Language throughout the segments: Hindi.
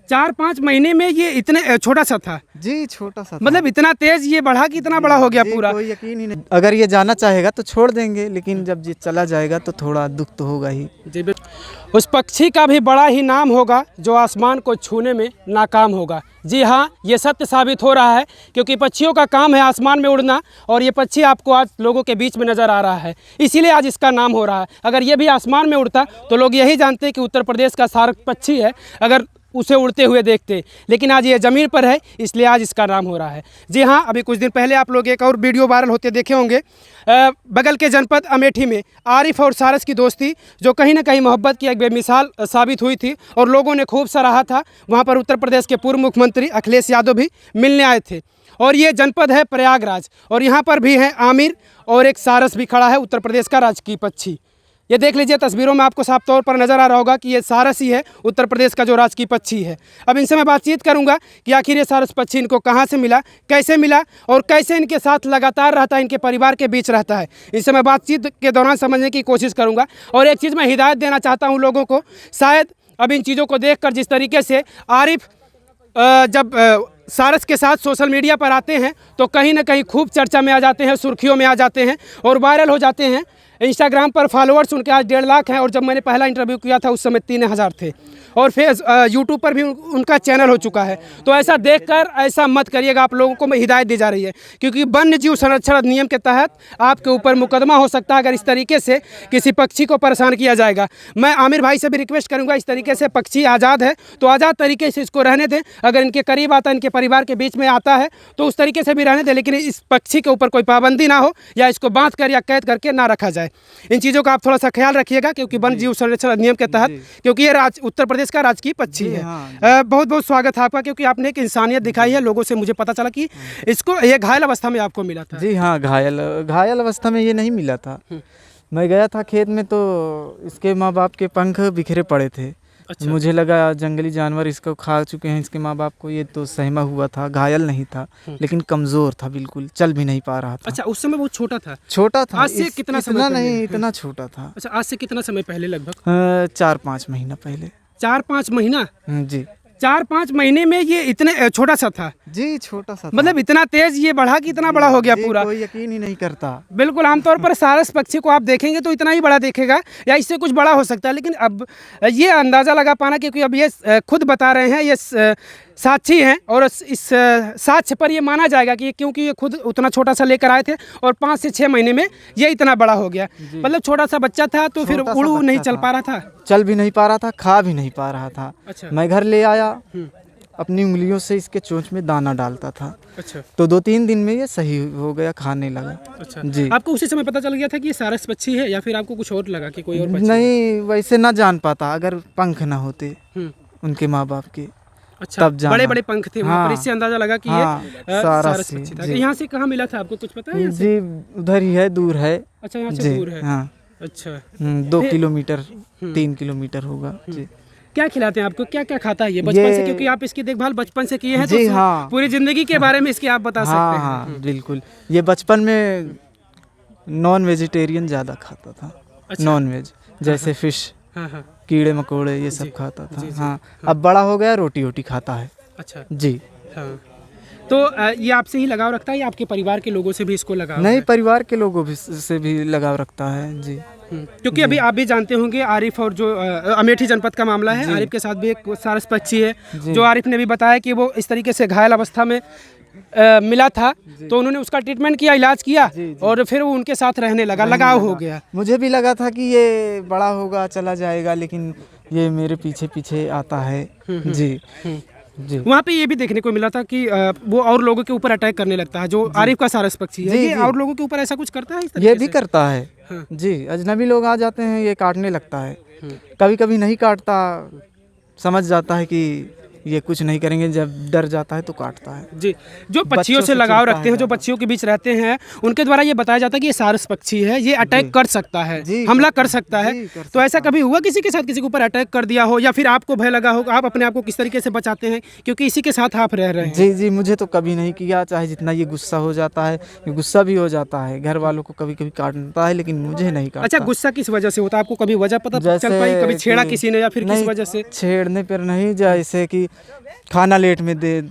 4-5 महीने में ये इतने छोटा सा था जी, छोटा सा था। मतलब इतना तेज ये बढ़ा कि इतना बड़ा हो गया पूरा। कोई यकीन ही नहीं। अगर ये जाना चाहेगा तो छोड़ देंगे, लेकिन जब ये चला जाएगा तो थोड़ा दुख तो होगा ही। जी उस पक्षी का भी बड़ा ही नाम होगा जो आसमान को छूने में नाकाम होगा। जी हाँ, ये सत्य साबित हो रहा है क्योंकि पक्षियों का काम है आसमान में उड़ना और ये पक्षी आपको आज लोगों के बीच में नज़र आ रहा है, इसीलिए आज इसका नाम हो रहा है। अगर ये भी आसमान में उड़ता तो लोग यही जानते कि उत्तर प्रदेश का सारस पक्षी है, अगर उसे उड़ते हुए देखते, लेकिन आज ये ज़मीन पर है इसलिए आज इसका नाम हो रहा है। जी हाँ, अभी कुछ दिन पहले आप लोग एक और वीडियो वायरल होते देखे होंगे बगल के जनपद अमेठी में आरिफ और सारस की दोस्ती जो कहीं ना कहीं मोहब्बत की एक बेमिसाल साबित हुई थी और लोगों ने खूब सराहा था। वहाँ पर उत्तर प्रदेश के पूर्व मुख्यमंत्री अखिलेश यादव भी मिलने आए थे और ये जनपद है प्रयागराज और यहाँ पर भी है आमिर और एक सारस भी खड़ा है, उत्तर प्रदेश का राजकीय पक्षी। ये देख लीजिए तस्वीरों में आपको साफ तौर पर नज़र आ रहा होगा कि ये सारस ही है, उत्तर प्रदेश का जो राजकीय पक्षी है। अब इनसे मैं बातचीत करूंगा कि आखिर ये सारस पक्षी इनको कहाँ से मिला, कैसे मिला और कैसे इनके साथ लगातार रहता है, इनके परिवार के बीच रहता है। इनसे मैं बातचीत के दौरान समझने की कोशिश करूँगा। और एक चीज़ मैं हिदायत देना चाहता हूँ लोगों को, शायद अब इन चीज़ों को देख कर जिस तरीके से आरिफ जब सारस के साथ सोशल मीडिया पर आते हैं तो कहीं ना कहीं खूब चर्चा में आ जाते हैं, सुर्खियों में आ जाते हैं और वायरल हो जाते हैं। इंस्टाग्राम पर फॉलोअर्स उनके आज 1.5 लाख हैं और जब मैंने पहला इंटरव्यू किया था उस समय 3,000 थे और यूट्यूब पर भी उनका चैनल हो चुका है। तो ऐसा देखकर ऐसा मत करिएगा, आप लोगों को मैं हिदायत दी जा रही है क्योंकि वन्य जीव संरक्षण अधिनियम के तहत आपके ऊपर मुकदमा हो सकता है अगर इस तरीके से किसी पक्षी को परेशान किया जाएगा। मैं आमिर भाई से भी रिक्वेस्ट करूँगा, इस तरीके से पक्षी आज़ाद है तो आज़ाद तरीके से इसको रहने दें। अगर इनके करीब आता है, इनके परिवार के बीच में आता है तो उस तरीके से भी रहने दें, लेकिन इस पक्षी के ऊपर कोई पाबंदी ना हो या इसको बांध कर या कैद करके ना रखा जाए। इन चीज़ों का आप थोड़ा सा ख्याल रखिएगा क्योंकि वन्य जीव संरक्षण अधिनियम के तहत, क्योंकि ये उत्तर प्रदेश का राजकीय पक्षी है। बहुत बहुत स्वागत है आपका क्योंकि आपने एक इंसानियत दिखाई है। लोगों से मुझे पता चला कि इसको ये घायल अवस्था में आपको मिला था। जी हाँ, घायल अवस्था में ये नहीं मिला था। मैं गया था खेत में तो इसके माँ बाप के पंख बिखरे पड़े थे। अच्छा। मुझे लगा जंगली जानवर इसको खा चुके हैं इसके माँ बाप को, ये तो सहमा हुआ था, घायल नहीं था लेकिन कमज़ोर था, बिल्कुल चल भी नहीं पा रहा था। अच्छा, उस समय बहुत छोटा था? छोटा था। आज से कितना समय नहीं, इतना छोटा था। अच्छा, आज से कितना समय पहले? लगभग 4-5 महीना पहले। 4-5 महीना? जी, 4-5 महीने में ये इतने छोटा सा था? जी, छोटा सा था। मतलब इतना तेज ये बढ़ा कि इतना बड़ा हो गया पूरा? कोई यकीन ही नहीं करता। बिल्कुल, आमतौर पर सारस पक्षी को आप देखेंगे तो इतना ही बड़ा देखेगा या इससे कुछ बड़ा हो सकता है, लेकिन अब ये अंदाज़ा लगा पाना क्योंकि अब ये खुद बता रहे हैं, ये साक्षी हैं और इस साक्ष्य पर ये माना जाएगा कि क्योंकि ये खुद उतना छोटा सा लेकर आए थे और 5 से 6 महीने में ये इतना बड़ा हो गया। मतलब छोटा सा बच्चा था तो फिर उड़ नहीं चल पा रहा था, चल भी नहीं पा रहा था, खा भी नहीं पा रहा था। अच्छा। मैं घर ले आया, अपनी उंगलियों से इसके चोंच में दाना डालता था। अच्छा। तो 2-3 दिन में ये सही हो गया, खाने लगा। अच्छा जी। आपको उसी समय पता चल गया था कि ये सारस पक्षी है या फिर आपको कुछ और लगा कि कोई और पक्षी? नहीं, वैसे ना जान पाता अगर पंख ना होते उनके माँ बाप के। अच्छा, बड़े बड़े पंख थे वहाँ पर, इससे अंदाजा लगा कि ये सारस पक्षी था। यहाँ से कहाँ मिला था आपको कुछ पता है? जी, उधर ही है, दूर है। अच्छा, यहाँ से दूर है। हाँ। अच्छा, 2 किलोमीटर 3 किलोमीटर होगा। जी। क्या खिलाते हैं आपको, क्या क्या खाता है ये बचपन से? क्योंकि आप इसकी देखभाल बचपन से किए हैं तो हाँ, पूरी जिंदगी के बारे में इसकी आप बता सकते हैं। हाँ, बिल्कुल। ये बचपन में नॉन वेजिटेरियन ज़्यादा खाता था। अच्छा। नॉन वेज जैसे फिश, कीड़े मकोड़े ये सब खाता था। हाँ, अब बड़ा हो गया, रोटी वोटी खाता है। अच्छा जी। हाँ, तो ये आपसे ही लगाव रखता है या आपके परिवार के लोगों से भी इसको लगाव? नहीं, परिवार के लोगों से भी लगाव रखता है। जी, क्योंकि अभी आप भी जानते होंगे आरिफ और जो अमेठी जनपद का मामला है, आरिफ के साथ भी एक सारस पक्षी है जो आरिफ ने भी बताया कि वो इस तरीके से घायल अवस्था में मिला था तो उन्होंने उसका ट्रीटमेंट किया, इलाज किया और फिर वो उनके साथ रहने लगा, लगाव हो गया। मुझे भी लगा था कि ये बड़ा होगा चला जाएगा, लेकिन ये मेरे पीछे पीछे आता है। जी जी। वहाँ पे ये भी देखने को मिला था कि वो और लोगों के ऊपर अटैक करने लगता है, जो आरिफ का सारस पक्षी है। ये और लोगों के ऊपर ऐसा कुछ करता है? ये भी करता है। हाँ। जी, अजनबी लोग आ जाते हैं, ये काटने लगता है। कभी कभी नहीं काटता, समझ जाता है कि ये कुछ नहीं करेंगे, जब डर जाता है तो काटता है। जी, जो पक्षियों से लगाव रखते हैं, जो पक्षियों के बीच रहते हैं, उनके द्वारा ये बताया जाता है कि ये सारस पक्षी है, ये अटैक कर सकता है, हमला कर सकता है। तो ऐसा कभी हुआ किसी के साथ, किसी के ऊपर अटैक कर दिया हो या फिर आपको भय लगा हो? आप अपने आप को किस तरीके से बचाते हैं क्योंकि इसी के साथ आप रह रहे हैं? जी जी, मुझे तो कभी नहीं किया, चाहे जितना ये गुस्सा हो जाता है, ये गुस्सा भी हो जाता है, घर वालों को कभी कभी काटता है लेकिन मुझे नहीं काटता। अच्छा, गुस्सा किस वजह से होता है? आपको कभी वजह पता चल पाई? कभी छेड़ा किसी ने या फिर किस वजह से? छेड़ने पर नहीं, जैसे कि खाना लेट में दे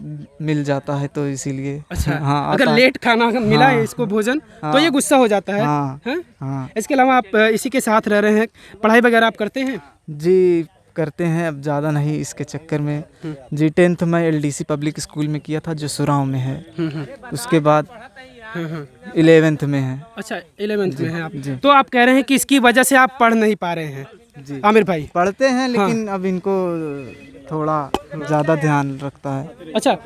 मिल जाता है तो इसीलिए। अच्छा, हाँ, अगर आता- लेट खाना मिला है हाँ, इसको भोजन तो हाँ, ये गुस्सा हो जाता है। हाँ, हैं? हाँ। इसके अलावा आप इसी के साथ रह रहे हैं, पढ़ाई वगैरह आप करते हैं? जी करते हैं, अब ज़्यादा नहीं इसके चक्कर में। जी 10th मैं LDC पब्लिक स्कूल में किया था जो सुराव में है। उसके बाद 11th में है। अच्छा, 11th में हैं आप। जी। तो आप कह रहे हैं कि इसकी वजह से आप पढ़ नहीं पा रहे हैं जी आमिर भाई। पढ़ते हैं लेकिन अब इनको थोड़ा ज़्यादा ध्यान रखता है। अच्छा,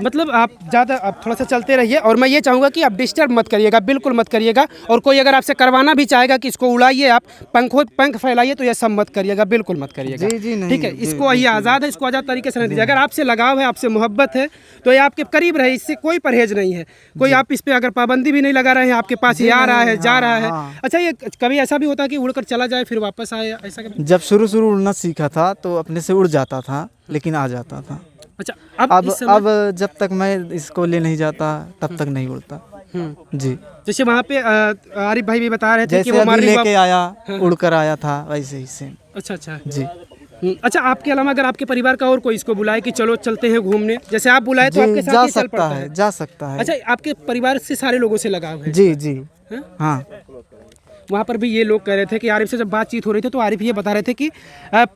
मतलब आप ज़्यादा आप थोड़ा सा चलते रहिए और मैं ये चाहूँगा कि आप डिस्टर्ब मत करिएगा, बिल्कुल मत करिएगा। और कोई अगर आपसे करवाना भी चाहेगा कि इसको उड़ाइए आप, पंख फैलाइए, तो ये सब मत करिएगा, बिल्कुल मत करिएगा। जी, जी, नहीं, ठीक है, जी, इसको ये आज़ाद है, इसको आज़ाद तरीके से नहीं दीजिए। अगर आपसे लगाव है, आपसे मोहब्बत है तो ये आपके करीब रहे, इससे कोई परहेज नहीं है। कोई आप इस पर अगर पाबंदी भी नहीं लगा रहे हैं, आपके पास ये आ रहा है, जा रहा है। हाँ। अच्छा, ये कभी ऐसा भी होता है कि उड़कर चला जाए फिर वापस आए, ऐसा कभी? जब शुरू उड़ना सीखा था तो अपने से उड़ जाता था लेकिन आ जाता था। अच्छा, अब इस समय अब जब तक मैं इसको ले नहीं जाता तब तक नहीं उड़ता। जी जैसे वहाँ पे आरिफ भाई भी बता रहे थे कि जैसे वो अभी मॉर्निंग लेके आया उड़कर आया था वैसे ही सेम। अच्छा अच्छा। जी अच्छा, आपके अलावा अगर आपके परिवार का और कोई इसको बुलाए कि चलो चलते हैं घूमने, जैसे आप बुलाए तो आपके जी साथ जा ही चल सकता पड़ता है, जा सकता है। अच्छा, आपके परिवार से सारे लोगों से लगाव है? जी जी हैं? हाँ वहाँ पर भी ये लोग कह रहे थे कि आरिफ से जब बातचीत हो रही थी तो आरिफ ये बता रहे थे कि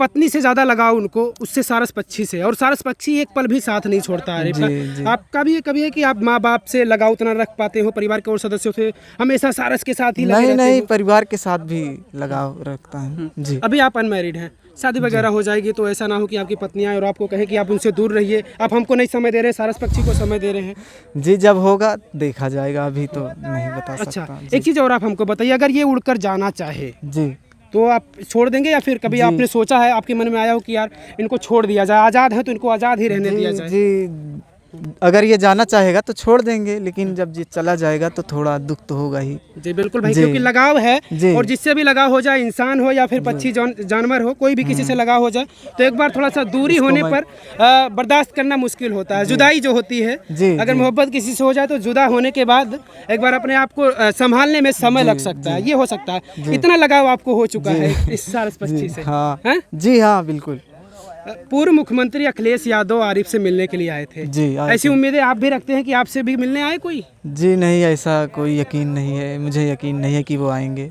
पत्नी से ज़्यादा लगाव उनको उससे सारस पक्षी से, और सारस पक्षी एक पल भी साथ नहीं छोड़ता आरिफ का। जी। आपका भी ये कभी है कि आप माँ बाप से लगाव उतना रख पाते हो, परिवार के और सदस्यों से हमेशा सारस के साथ ही लगे नहीं रहते नहीं हो? परिवार के साथ भी लगाव रखता है। जी अभी आप अनमैरिड हैं, शादी वगैरह हो जाएगी तो ऐसा ना हो कि आपकी पत्नी आए और आपको कहे कि आप उनसे दूर रहिए, आप हमको नहीं समय दे रहे, सारस पक्षी को समय दे रहे हैं। जी जब होगा देखा जाएगा, अभी तो नहीं बता अच्छा, सकता। एक चीज़ और आप हमको बताइए, अगर ये उड़कर जाना चाहे जी तो आप छोड़ देंगे या फिर कभी आपने सोचा है, आपके मन में आया हो कि यार इनको छोड़ दिया जाए, आज़ाद है तो इनको आज़ाद ही रहने दिया जाए? जी अगर ये जाना चाहेगा तो छोड़ देंगे, लेकिन जब ये चला जाएगा तो थोड़ा दुख तो होगा ही। जी बिल्कुल भाई, जी। क्योंकि लगाव है जी। और जिससे भी लगाव हो जाए, इंसान हो या फिर पक्षी जानवर हो, कोई भी किसी से लगाव हो जाए तो एक बार थोड़ा सा दूरी होने पर बर्दाश्त करना मुश्किल होता है। जुदाई जो होती है, जी, अगर जी। मोहब्बत किसी से हो जाए तो जुदा होने के बाद एक बार अपने आप को संभालने में समय लग सकता है, ये हो सकता है। इतना लगाव आपको हो चुका है इस सारस पक्षी से? हाँ हैं? जी हाँ बिल्कुल। पूर्व मुख्यमंत्री अखिलेश यादव आरिफ से मिलने के लिए आए थे, जी आए ऐसी उम्मीदें आप भी रखते हैं कि आपसे भी मिलने आए कोई? जी नहीं ऐसा कोई यकीन नहीं है, मुझे यकीन नहीं है कि वो आएंगे।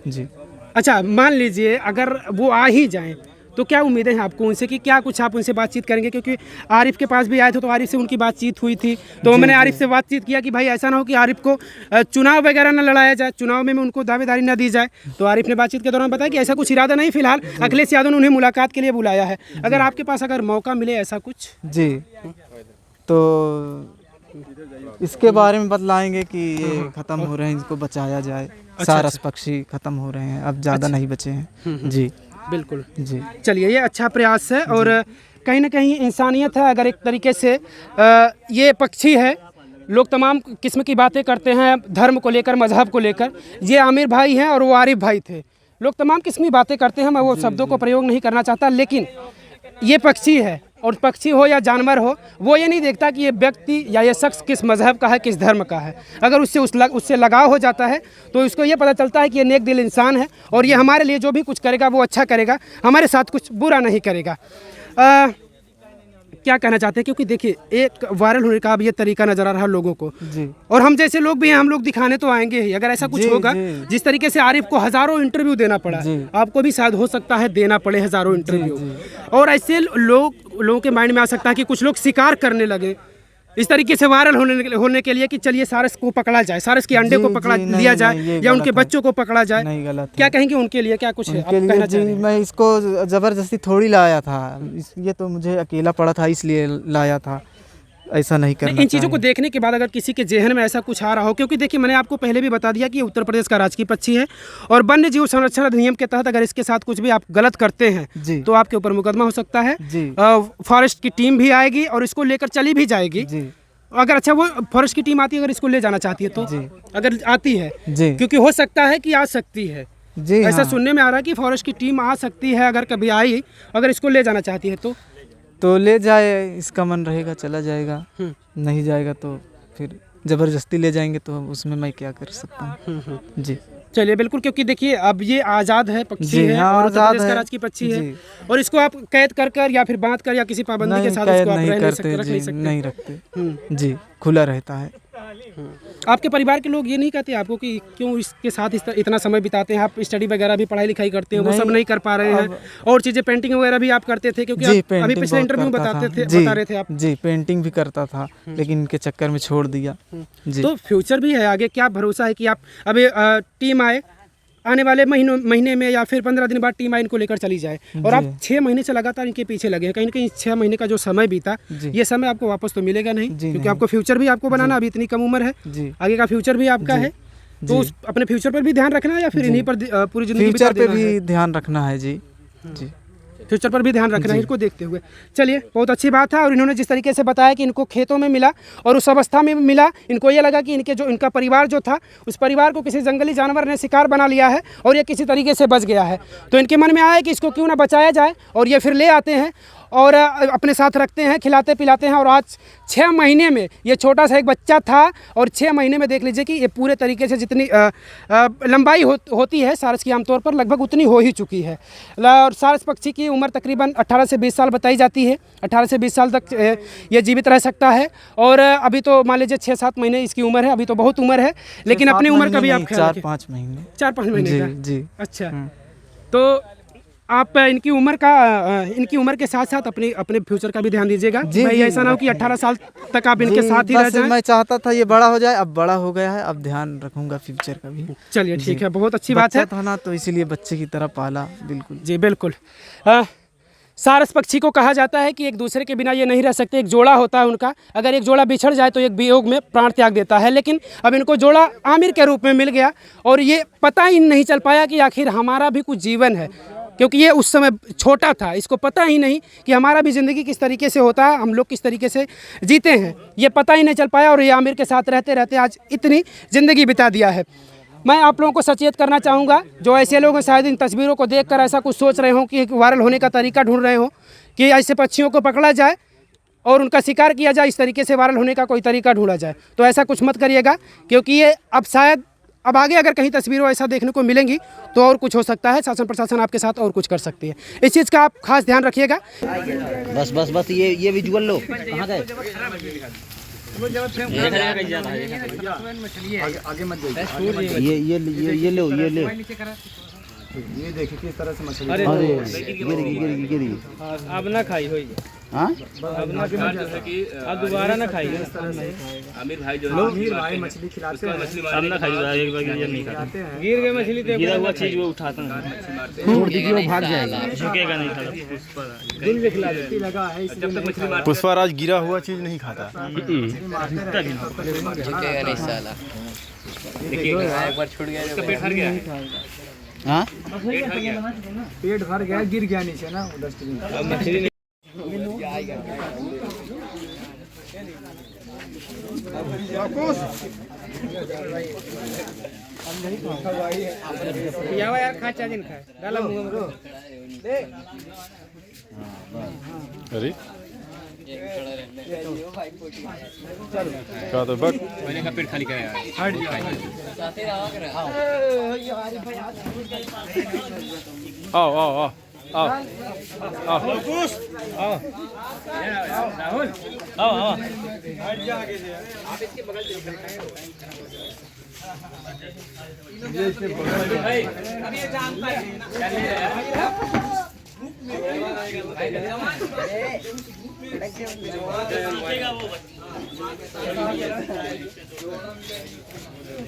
जी अच्छा, मान लीजिए अगर वो आ ही जाएं तो क्या उम्मीदें हैं आपको उनसे कि क्या कुछ आप उनसे बातचीत करेंगे? क्योंकि आरिफ के पास भी आए थे तो आरिफ से उनकी बातचीत हुई थी, तो मैंने आरिफ से बातचीत किया कि भाई ऐसा ना हो कि आरिफ को चुनाव वगैरह ना लड़ाया जाए, चुनाव में उनको दावेदारी ना दी जाए। तो आरिफ ने बातचीत के दौरान बताया कि ऐसा कुछ इरादा नहीं, फिलहाल अखिलेश यादव ने उन्हें मुलाकात के लिए बुलाया है। अगर आपके पास अगर मौका मिले ऐसा कुछ? जी तो इसके बारे में बतलाएंगे कि ये ख़त्म हो रहे हैं, इनको बचाया जाए। सारस पक्षी ख़त्म हो रहे हैं, अब ज़्यादा नहीं बचे हैं। जी बिल्कुल जी चलिए, ये अच्छा प्रयास है और कहीं ना कहीं इंसानियत है। अगर एक तरीके से ये पक्षी है, लोग तमाम किस्म की बातें करते हैं धर्म को लेकर, मजहब को लेकर। ये आमिर भाई हैं और वो आरिफ भाई थे, लोग तमाम किस्म की बातें करते हैं, मैं वो शब्दों को प्रयोग नहीं करना चाहता, लेकिन ये पक्षी है और पक्षी हो या जानवर हो, वो ये नहीं देखता कि ये व्यक्ति या ये शख्स किस मजहब का है, किस धर्म का है। अगर उससे लगाव हो जाता है तो उसको ये पता चलता है कि ये नेक दिल इंसान है और ये हमारे लिए जो भी कुछ करेगा वो अच्छा करेगा, हमारे साथ कुछ बुरा नहीं करेगा। क्या कहना चाहते हैं, क्योंकि देखिए एक वायरल होने का अब ये तरीका नज़र आ रहा है लोगों को, जी और हम जैसे लोग भी हैं, हम लोग दिखाने तो आएंगे ही। अगर ऐसा कुछ जी, होगा, जी। जिस तरीके से आरिफ को हज़ारों इंटरव्यू देना पड़ा, जी। आपको भी शायद हो सकता है देना पड़े हज़ारों इंटरव्यू, और ऐसे लोगों के माइंड में आ सकता है कि कुछ लोग शिकार करने लगे इस तरीके से वायरल होने के लिए कि चलिए सारस को पकड़ा जाए, सारस के अंडे जी, को पकड़ा जी, लिया नहीं, जाए नहीं, ये या उनके गलत है। बच्चों को पकड़ा जाए। नहीं गलत है। क्या कहेंगे उनके लिए, क्या कुछ है आप उनके कहना लिए चाह रहे जी हैं? मैं इसको ज़बरदस्ती थोड़ी लाया था, ये तो मुझे अकेला पड़ा था इसलिए लाया था, ऐसा नहीं करना इन चीज़ों को चाहिए। देखने के बाद अगर किसी के जहन में ऐसा कुछ आ रहा हो, क्योंकि देखिए मैंने आपको पहले भी बता दिया कि ये उत्तर प्रदेश का राजकीय पक्षी है और वन्य जीव संरक्षण अधिनियम के तहत अगर इसके साथ कुछ भी आप गलत करते हैं जी तो आपके ऊपर मुकदमा हो सकता है। जी फॉरेस्ट की टीम भी आएगी और इसको लेकर चली भी जाएगी। जी अगर अच्छा वो फॉरेस्ट की टीम आती है, अगर इसको ले जाना चाहती है तो, जी अगर आती है, जी क्योंकि हो सकता है कि आ सकती है, जी ऐसा हाँ। सुनने में आ रहा है कि फॉरेस्ट की टीम आ सकती है, अगर कभी आई, अगर इसको ले जाना चाहती है तो ले जाए, इसका मन रहेगा चला जाएगा, नहीं जाएगा तो फिर ज़बरदस्ती ले जाएंगे तो उसमें मैं क्या कर सकता हूँ। जी चलिए बिल्कुल, क्योंकि देखिए अब ये आज़ाद है, पक्षी जी है हाँ, और उत्तर आज़ाद प्रदेश का है। राज की पक्षी है, जी। और इसको आप कैद कर या फिर बांध कर या किसी पाबंदी के नहीं, साथ कैद इसको आप नहीं रख करते नहीं जी, सकते। नहीं रखते जी, खुला रहता है। आपके परिवार के लोग ये नहीं कहते आपको कि क्यों इसके साथ इतना समय बिताते हैं, आप स्टडी वगैरह भी पढ़ाई लिखाई करते हैं, वो सब नहीं, नहीं कर पा रहे हैं, और चीज़ें पेंटिंग वगैरह भी आप करते थे, क्योंकि जी आप अभी पेंटिंग पिछले बहुत इंटरव्यू में करता था बता रहे थे आप। जी पेंटिंग भी करता था, लेकिन इनके चक्कर में छोड़ दिया जी। तो फ्यूचर भी है आगे, क्या भरोसा है कि आप अभी टीम आने वाले महीने में या फिर 15 दिन बाद टीम इनको लेकर चली जाए, और आप 6 महीने से लगातार इनके पीछे लगे हैं, कहीं ना कहीं 6 महीने का जो समय बीता, ये समय आपको वापस तो मिलेगा नहीं, क्योंकि आपको फ्यूचर भी आपको बनाना, अभी इतनी कम उम्र है, आगे का फ्यूचर भी आपका है, तो अपने फ्यूचर पर भी ध्यान रखना है या फिर इन्हीं पर पूरी जिंदगी फ्यूचर पे भी ध्यान रखना है जी। जी फ्यूचर पर भी ध्यान रखना है इसको देखते हुए। चलिए, बहुत अच्छी बात है। और इन्होंने जिस तरीके से बताया कि इनको खेतों में मिला और उस अवस्था में मिला, इनको ये लगा कि इनका परिवार जो था, उस परिवार को किसी जंगली जानवर ने शिकार बना लिया है और ये किसी तरीके से बच गया है, तो इनके मन में आया कि इसको क्यों ना बचाया जाए, और ये फिर ले आते हैं और अपने साथ रखते हैं, खिलाते पिलाते हैं, और आज 6 महीने में ये छोटा सा एक बच्चा था, और 6 महीने में देख लीजिए कि ये पूरे तरीके से जितनी लंबाई होती है सारस की आमतौर पर लगभग उतनी हो ही चुकी है। और सारस पक्षी की उम्र तकरीबन 18 से 20 साल बताई जाती है, 18 से 20 साल तक ये जीवित रह सकता है, और अभी तो मान लीजिए 6-7 महीने इसकी उम्र है, अभी तो बहुत उम्र है, लेकिन अपनी उम्र का भी आप 4-5 महीने 4-5 महीने का। जी। अच्छा, तो आप इनकी उम्र के साथ साथ अपने फ्यूचर का भी ध्यान दीजिएगा भाई, ऐसा ना हो कि 18 साल तक आप इनके साथ ही रह जाएं। मैं चाहता था ये बड़ा हो जाए, अब बड़ा हो गया है, अब ध्यान रखूंगा फ्यूचर का भी। चलिए ठीक है, बहुत अच्छी बात है। था ना, तो इसीलिए बच्चे की तरह पाला। बिल्कुल जी बिल्कुल। सारस पक्षी को कहा जाता है कि एक दूसरे के बिना ये नहीं रह सकते, एक जोड़ा होता है उनका, अगर एक जोड़ा बिछड़ जाए तो एक वियोग में प्राण त्याग देता है, लेकिन अब इनको जोड़ा आमिर के रूप में मिल गया, और ये पता ही नहीं चल पाया कि आखिर हमारा भी कुछ जीवन है, क्योंकि ये उस समय छोटा था, इसको पता ही नहीं कि हमारा भी ज़िंदगी किस तरीके से होता है, हम लोग किस तरीके से जीते हैं, ये पता ही नहीं चल पाया, और ये आमिर के साथ रहते रहते आज इतनी ज़िंदगी बिता दिया है। मैं आप लोगों को सचेत करना चाहूँगा, जो ऐसे लोग शायद इन तस्वीरों को देखकर ऐसा कुछ सोच रहे हों कि वायरल होने का तरीका ढूंढ रहे हों कि ऐसे पक्षियों को पकड़ा जाए और उनका शिकार किया जाए, इस तरीके से वायरल होने का कोई तरीका ढूंढा जाए, तो ऐसा कुछ मत करिएगा, क्योंकि ये अब आगे अगर कहीं तस्वीरों ऐसा देखने को मिलेंगी तो और कुछ हो सकता है, शासन प्रशासन आपके साथ और कुछ कर सकती है, इस चीज़ का आप खास ध्यान रखिएगा। बस ये विजुअल लो, कहाँ गए? ये ले ये देखिए किस तरह से मछली। अरे गिर गई। अब ना खाई होई, हाँ अब दोबारा ना खाई। आमिर भाई जो आमिर भाई मछली खिलाते हैं, अब ना खाइए, एक बार नहीं खाते हैं, गिर गई मछली तो गिरा हुआ चीज वो उठाते हैं, छोड़ दीजिए, वो भाग जाएगा, झुकेगा नहीं खाना। दिल में खिलाती लगा है, जब तक मछली मार पुष्पाराज गिरा हुआ चीज नहीं खाता। झुकेगा नहीं साला, देखिएगा, एक बार छूट गया इसका पेट भर गया, हाँ पेट भर गया, गिर गया नीचे ना डस्टबिन। अब मछली यार खा चाजिन खाए डाला मुंह में। अरे क्या तो बक मैंने का पेट खाली कराया आओ आओ आओ आओ राहुल, आओ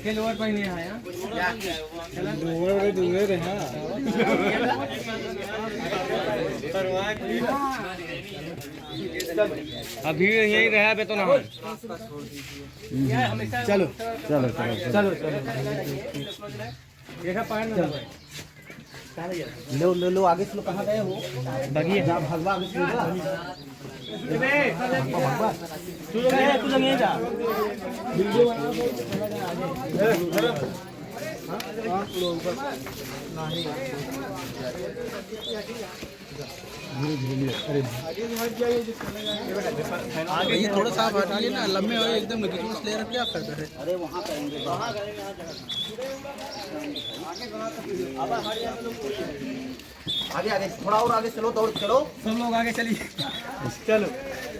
लोअर पहने हैं अभी यही रहा बे तो ना चलो चलो देखा पार ना लो आगे से लो, कहाँ गए हो? बगिए जा भगवा आगे से लो जा। तू जमीन जा ये थोड़ा सा हटाइए ना, लंबे हो एकदम ले रख क्या करते हैं। अरे वहाँ करेंगे आगे आगे थोड़ा और आगे चलो, दौड़ चलो, सब लोग आगे चलिए। चलो।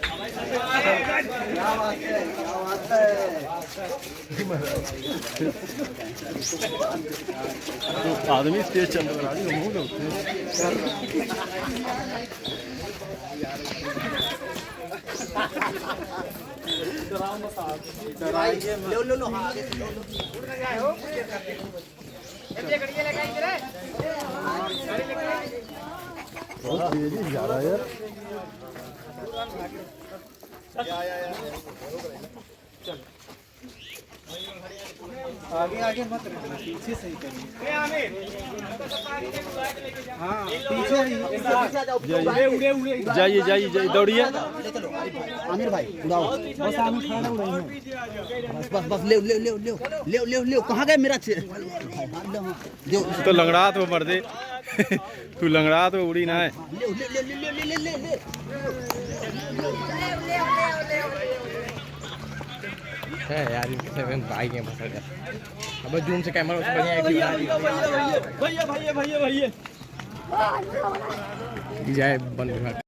क्या बात है, क्या बात है। आदमी तेज चल रहा है, लो लो लो, हाँ आगे लो लो। बहुत तेजी जा रहा है यार। आगे आगे मत रखना, पीछे सही करिए। हाँ पीछे ही। जाइए जाइए जाइए, दौड़िए। आमिर भाई उड़ाओ, बस आमिर खाना उड़ाई है। बस बस बस, ले ले ले ले ले ले ले, कहाँ गए मेरा तो लंगड़ा तो मर दे। तू लंगड़ा तो उड़ी ना है। ले ले ले ले ले ले ले ले। है यार, इनके बाइक है बस। अब जूम से कैमरा उससे बढ़िया है। भैया भैया भैया भैया भैया जाए बंद।